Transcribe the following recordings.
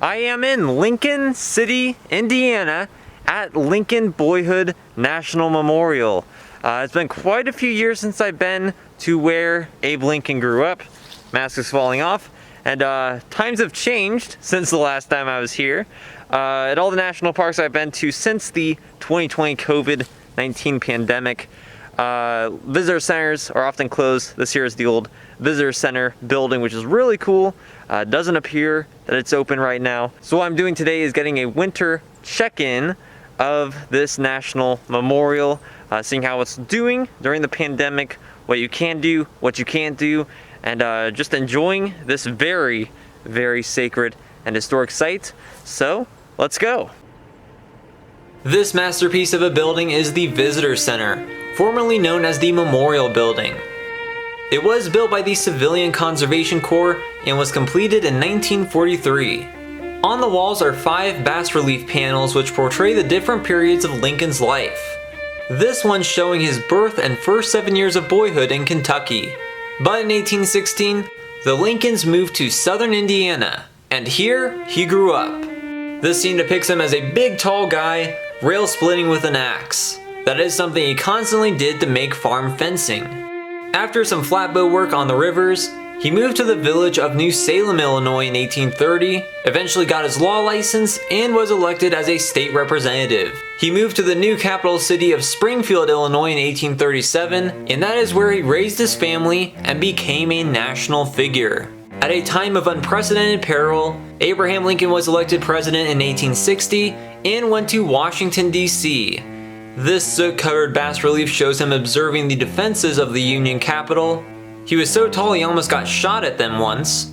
I am in Lincoln City, Indiana at Lincoln Boyhood National Memorial. It's been quite a few years since I've been to where Abe Lincoln grew up. Mask is falling off, and times have changed since the last time I was here. At all the national parks I've been to since the 2020 COVID-19 pandemic, visitor centers are often closed. This here is the old visitor center building, which is really cool. Doesn't appear that it's open right now. So what I'm doing today is getting a winter check-in of this national memorial, seeing how it's doing during the pandemic, what you can do, what you can't do, and just enjoying this very, very sacred and historic site. So let's go. This masterpiece of a building is the Visitor Center, formerly known as the Memorial Building. It was built by the Civilian Conservation Corps and was completed in 1943. On the walls are 5 bas-relief panels which portray the different periods of Lincoln's life. This one showing his birth and first 7 years of boyhood in Kentucky. But in 1816, the Lincolns moved to southern Indiana, and here he grew up. This scene depicts him as a big tall guy, rail splitting with an axe. That is something he constantly did to make farm fencing. After some flatboat work on the rivers, he moved to the village of New Salem, Illinois in 1830, eventually got his law license, and was elected as a state representative. He moved to the new capital city of Springfield, Illinois in 1837, and that is where he raised his family and became a national figure. At a time of unprecedented peril, Abraham Lincoln was elected president in 1860 and went to Washington, D.C. This soot-covered bas-relief shows him observing the defenses of the Union Capitol. He was so tall he almost got shot at them once.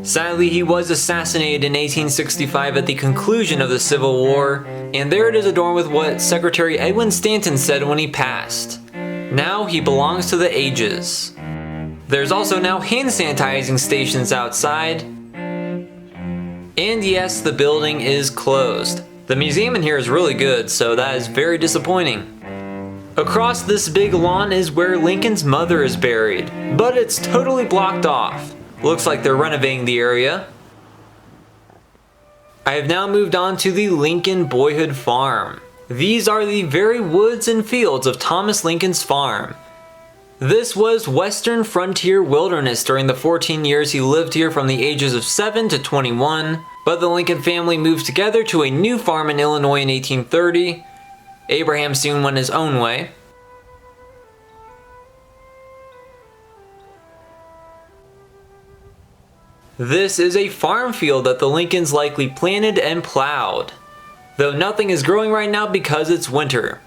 Sadly, he was assassinated in 1865 at the conclusion of the Civil War, and there it is adorned with what Secretary Edwin Stanton said when he passed. Now he belongs to the ages. There's also now hand sanitizing stations outside. And yes, the building is closed. The museum in here is really good, so that is very disappointing. Across this big lawn is where Lincoln's mother is buried, but it's totally blocked off. Looks like they're renovating the area. I have now moved on to the Lincoln Boyhood Farm. These are the very woods and fields of Thomas Lincoln's farm. This was Western Frontier Wilderness during the 14 years he lived here from the ages of 7 to 21, but the Lincoln family moved together to a new farm in Illinois in 1830. Abraham soon went his own way. This is a farm field that the Lincolns likely planted and plowed, though nothing is growing right now because it's winter.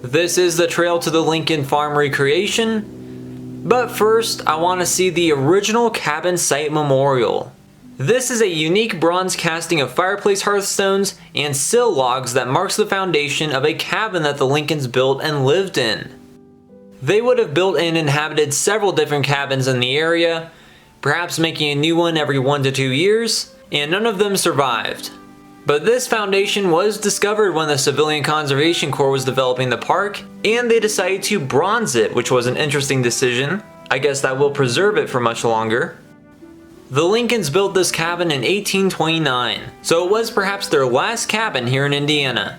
This is the trail to the Lincoln Farm recreation, but first I want to see the original cabin site memorial. This is a unique bronze casting of fireplace hearthstones and sill logs that marks the foundation of a cabin that the Lincolns built and lived in. They would have built and inhabited several different cabins in the area, perhaps making a new one every 1 to 2 years, and none of them survived. But this foundation was discovered when the Civilian Conservation Corps was developing the park, and they decided to bronze it, which was an interesting decision. I guess that will preserve it for much longer. The Lincolns built this cabin in 1829, so it was perhaps their last cabin here in Indiana.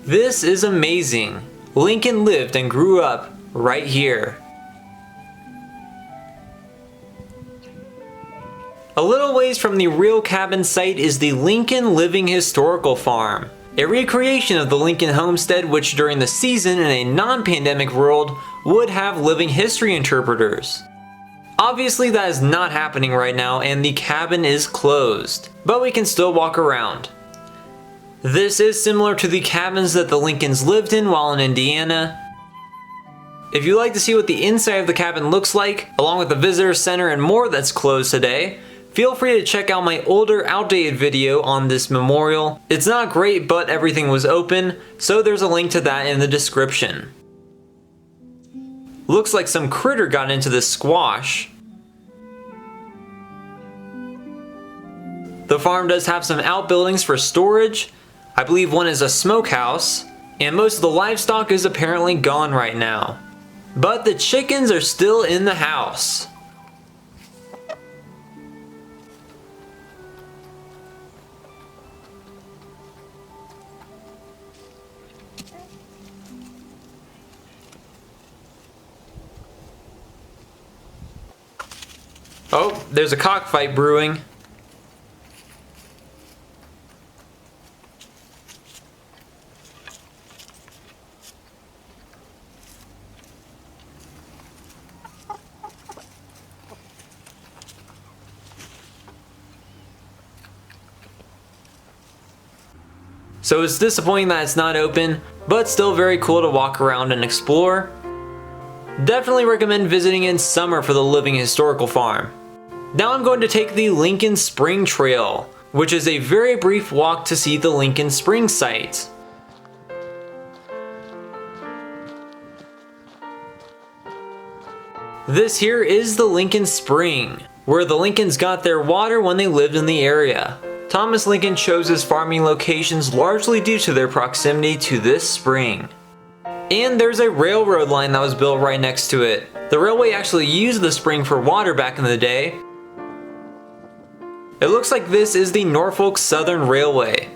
This is amazing. Lincoln lived and grew up right here. A little ways from the real cabin site is the Lincoln Living Historical Farm, a recreation of the Lincoln homestead which during the season in a non-pandemic world would have living history interpreters. Obviously that is not happening right now and the cabin is closed, but we can still walk around. This is similar to the cabins that the Lincolns lived in while in Indiana. If you'd like to see what the inside of the cabin looks like, along with the visitor center and more that's closed today, feel free to check out my older outdated video on this memorial. It's not great, but everything was open, so there's a link to that in the description. Looks like some critter got into this squash. The farm does have some outbuildings for storage. I believe one is a smokehouse, and most of the livestock is apparently gone right now. But the chickens are still in the house. Oh, there's a cockfight brewing. So it's disappointing that it's not open, but still very cool to walk around and explore. Definitely recommend visiting in summer for the living historical farm. Now I'm going to take the Lincoln Spring Trail, which is a very brief walk to see the Lincoln Spring site. This here is the Lincoln Spring, where the Lincolns got their water when they lived in the area. Thomas Lincoln chose his farming locations largely due to their proximity to this spring. And there's a railroad line that was built right next to it. The railway actually used the spring for water back in the day. It looks like this is the Norfolk Southern Railway.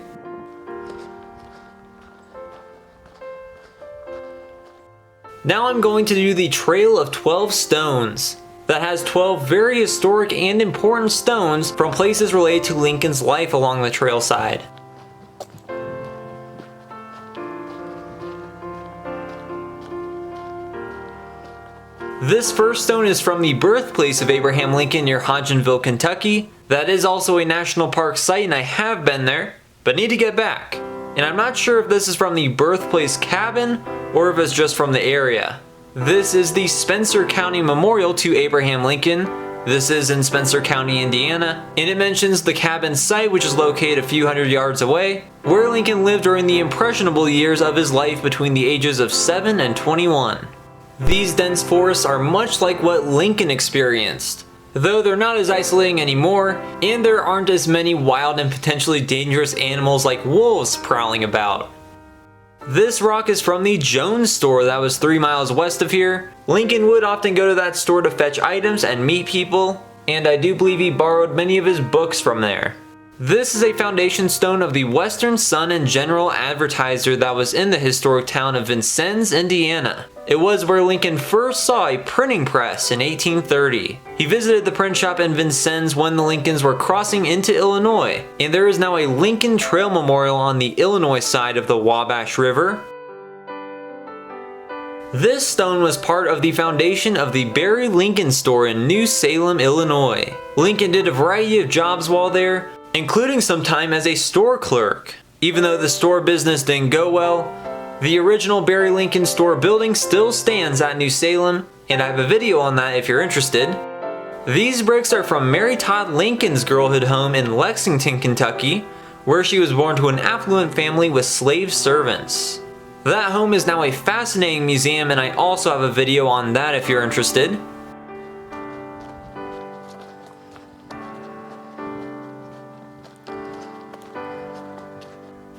Now I'm going to do the Trail of 12 Stones. That has 12 very historic and important stones from places related to Lincoln's life along the trail side. This first stone is from the birthplace of Abraham Lincoln near Hodgenville, Kentucky. That is also a national park site and I have been there, but need to get back. And I'm not sure if this is from the birthplace cabin or if it's just from the area. This is the Spencer County Memorial to Abraham Lincoln. This is in Spencer County, Indiana, and it mentions the cabin site, which is located a few hundred yards away, where Lincoln lived during the impressionable years of his life between the ages of 7 and 21. These dense forests are much like what Lincoln experienced, though they're not as isolating anymore, and there aren't as many wild and potentially dangerous animals like wolves prowling about. This rock is from the Jones store that was 3 miles west of here. Lincoln would often go to that store to fetch items and meet people, and I do believe he borrowed many of his books from there. This is a foundation stone of the Western Sun and General Advertiser that was in the historic town of Vincennes, Indiana. It was where Lincoln first saw a printing press in 1830. He visited the print shop in Vincennes when the Lincolns were crossing into Illinois, and there is now a Lincoln Trail Memorial on the Illinois side of the Wabash River. This stone was part of the foundation of the Barry Lincoln store in New Salem, Illinois. Lincoln did a variety of jobs while there, including some time as a store clerk. Even though the store business didn't go well, the original Barry Lincoln store building still stands at New Salem, and I have a video on that if you're interested. These bricks are from Mary Todd Lincoln's girlhood home in Lexington, Kentucky, where she was born to an affluent family with slave servants. That home is now a fascinating museum, and I also have a video on that if you're interested.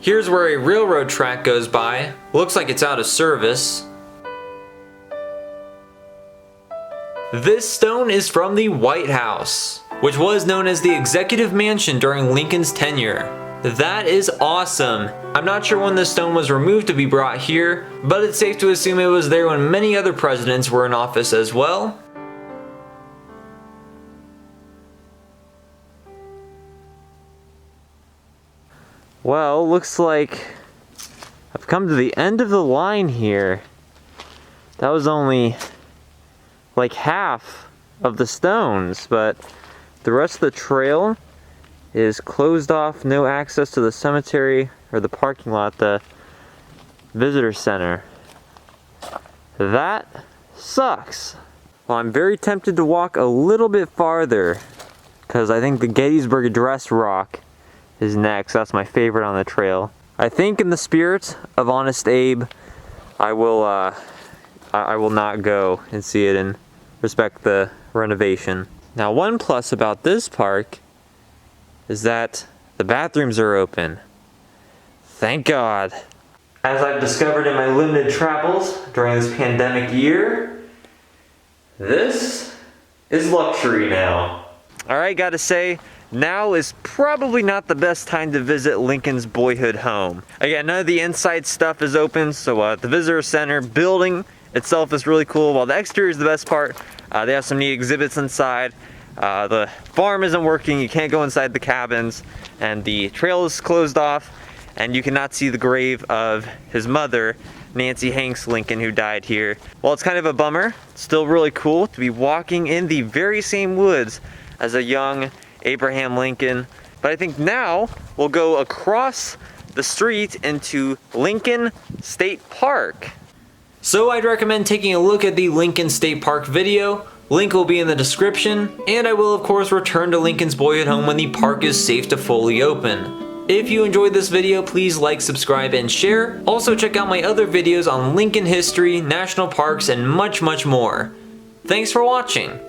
Here's where a railroad track goes by. Looks like it's out of service. This stone is from the White House, which was known as the Executive Mansion during Lincoln's tenure. That is awesome. I'm not sure when this stone was removed to be brought here, but it's safe to assume it was there when many other presidents were in office as well. Well, looks like I've come to the end of the line here. That was only like half of the stones, but the rest of the trail is closed off, no access to the cemetery or the parking lot, the visitor center. That sucks. Well, I'm very tempted to walk a little bit farther because I think the Gettysburg Address rock is next. That's my favorite on the trail. I think in the spirit of Honest Abe, I will not go and see it and respect the renovation. Now, one plus about this park is that The bathrooms are open. Thank God. As I've discovered in my limited travels during this pandemic year, this is luxury now. Alright, gotta say, now is probably not the best time to visit Lincoln's boyhood home. Again, none of the inside stuff is open, so the visitor center building itself is really cool. While the exterior is the best part, they have some neat exhibits inside. The farm isn't working, you can't go inside the cabins, and the trail is closed off, and you cannot see the grave of his mother, Nancy Hanks Lincoln, who died here. Well, it's kind of a bummer. It's still really cool to be walking in the very same woods as a young Abraham Lincoln. But I think now we'll go across the street into Lincoln State Park. So I'd recommend taking a look at the Lincoln State Park video. Link will be in the description, and I will of course return to Lincoln's boyhood home when the park is safe to fully open. If you enjoyed this video, please like, subscribe, and share. Also check out my other videos on Lincoln history, national parks, and much more. Thanks for watching.